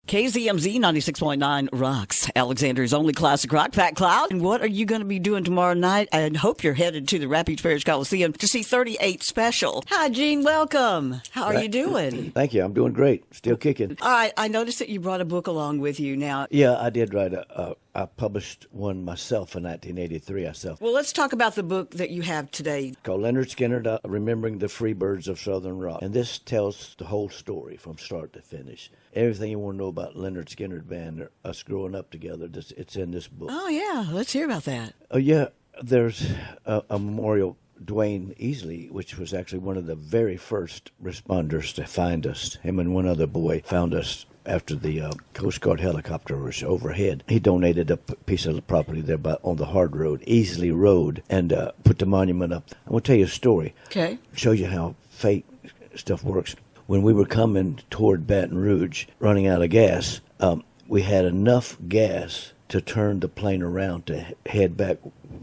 KZMZ 96.9 rocks. Alexander's only classic rock, Pat Cloud. And what are you going to be doing tomorrow night? I hope you're headed to the Rapids Parish Coliseum to see 38 Special. Hi, Gene. Welcome. How are you doing? Thank you. I'm doing great. Still kicking. All right. I noticed that you brought a book along with you now. Yeah, I did write I published one myself in 1983. Well, let's talk about the book that you have today. Called Lynyrd Skynyrd, Remembering the Free Birds of Southern Rock. And this tells the whole story from start to finish. Everything you want to know about Lynyrd Skynyrd Band, us growing up together, it's in this book. Oh, yeah. Let's hear about that. Oh, yeah. There's a memorial, Dwayne Easley, which was actually one of the very first responders to find us. Him and one other boy found us after the Coast Guard helicopter was overhead. He donated a piece of the property there on the hard road, Easley Road, and put the monument up. I'm going to tell you a story. Okay. Show you how fate stuff works. When we were coming toward Baton Rouge, running out of gas, we had enough gas to turn the plane around to head back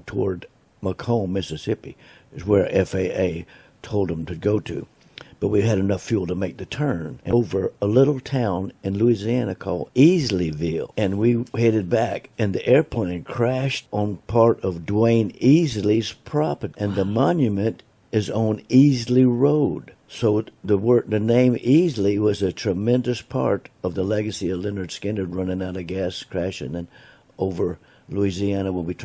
toward Macomb, Mississippi, is where FAA told them to go to. But we had enough fuel to make the turn over a little town in Louisiana called Easleyville. And we headed back, and the airplane crashed on part of Dwayne Easley's property. And the monument is on Easley Road. So the name Easley was a tremendous part of the legacy of Lynyrd Skynyrd running out of gas, crashing, and over Louisiana when we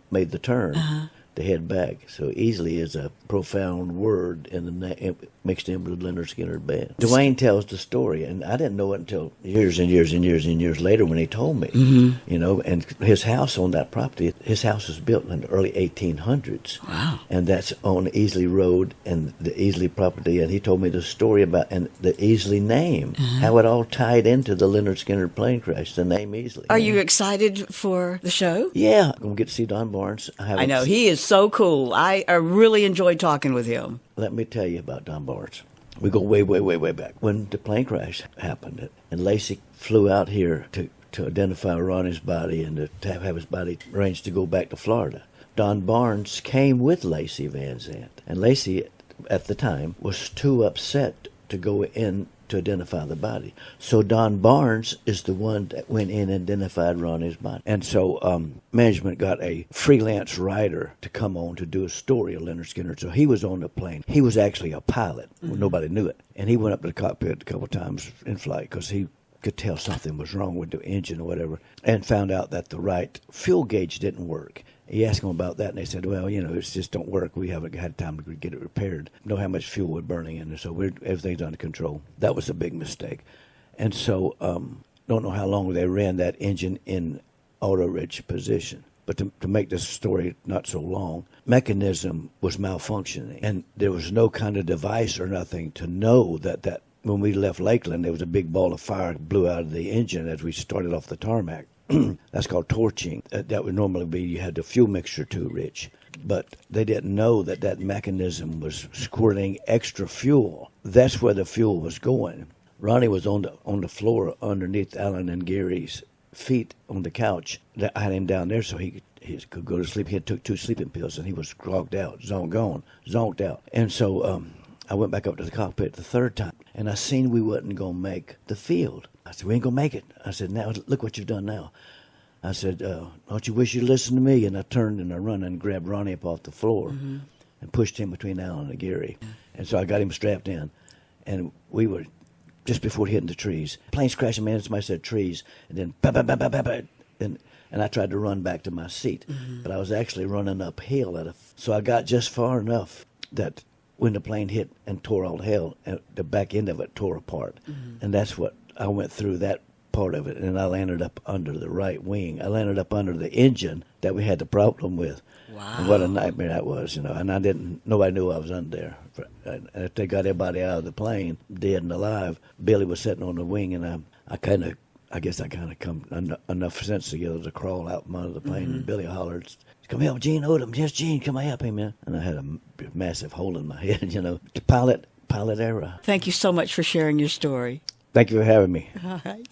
made the turn. To head back. So Easley is a profound word in the mixed in with the Lynyrd Skynyrd Band. Dwayne tells the story, and I didn't know it until years and years and years and years later when he told me. You know, and his house on that property, his house was built in the early 1800s. Wow. And that's on Easley Road and the Easley property, and he told me the story about and the Easley name, how it all tied into the Lynyrd Skynyrd plane crash, the name Easley. Are you excited for the show? Yeah. I'm going to get to see Don Barnes. I know. He is so cool. I really enjoyed talking with him. Let me tell you about Don Barnes. We go way, way, way, way back. When the plane crash happened, and Lacey flew out here to identify Ronnie's body and to have his body arranged to go back to Florida, Don Barnes came with Lacey Van Zandt. And Lacey, at the time, was too upset to go in to identify the body. So Don Barnes is the one that went in and identified Ronnie's body. And so management got a freelance writer to come on to do a story of Lynyrd Skynyrd. So he was on the plane. He was actually a pilot. Nobody knew it. And he went up to the cockpit a couple of times in flight because he could tell something was wrong with the engine or whatever, and found out that the right fuel gauge didn't work. He asked them about that, and they said, well, it just don't work. We haven't had time to get it repaired. Know how much fuel we're burning in, so everything's under control. That was a big mistake. And so don't know how long they ran that engine in auto-rich position. But to make this story not so long, mechanism was malfunctioning, and there was no kind of device or nothing to know that when we left Lakeland, there was a big ball of fire blew out of the engine as we started off the tarmac. That's called torching. That would normally be you had the fuel mixture too rich. But they didn't know that mechanism was squirting extra fuel. That's where the fuel was going. Ronnie was on the floor underneath Alan and Gary's feet on the couch. I had him down there so he could go to sleep. He had took 2 sleeping pills, and he was grogged out, zonked out. And so I went back up to the cockpit the third time, and I seen we wasn't going to make the field. I said, we ain't going to make it. I said, now look what you've done now. I said, don't you wish you'd listened to me? And I turned and I run and grabbed Ronnie up off the floor and pushed him between Alan and Gary. And so I got him strapped in, and we were just before hitting the trees. Planes crashing, man, somebody said trees, and then ba-ba-ba-ba-ba-ba, and I tried to run back to my seat. But I was actually running uphill. So I got just far enough that when the plane hit and tore all hell, the back end of it tore apart. And that's what I went through, that part of it, and I landed up under the right wing. I landed up under the engine that we had the problem with. Wow. And what a nightmare that was, and nobody knew I was under there. And if they got everybody out of the plane, dead and alive, Billy was sitting on the wing, and I guess I kind of come enough sense together to crawl out from under the plane, and Billy hollered, come help Gene Odom. Yes, Gene, come help him, man. And I had a massive hole in my head, Pilot error. Thank you so much for sharing your story. Thank you for having me. All right.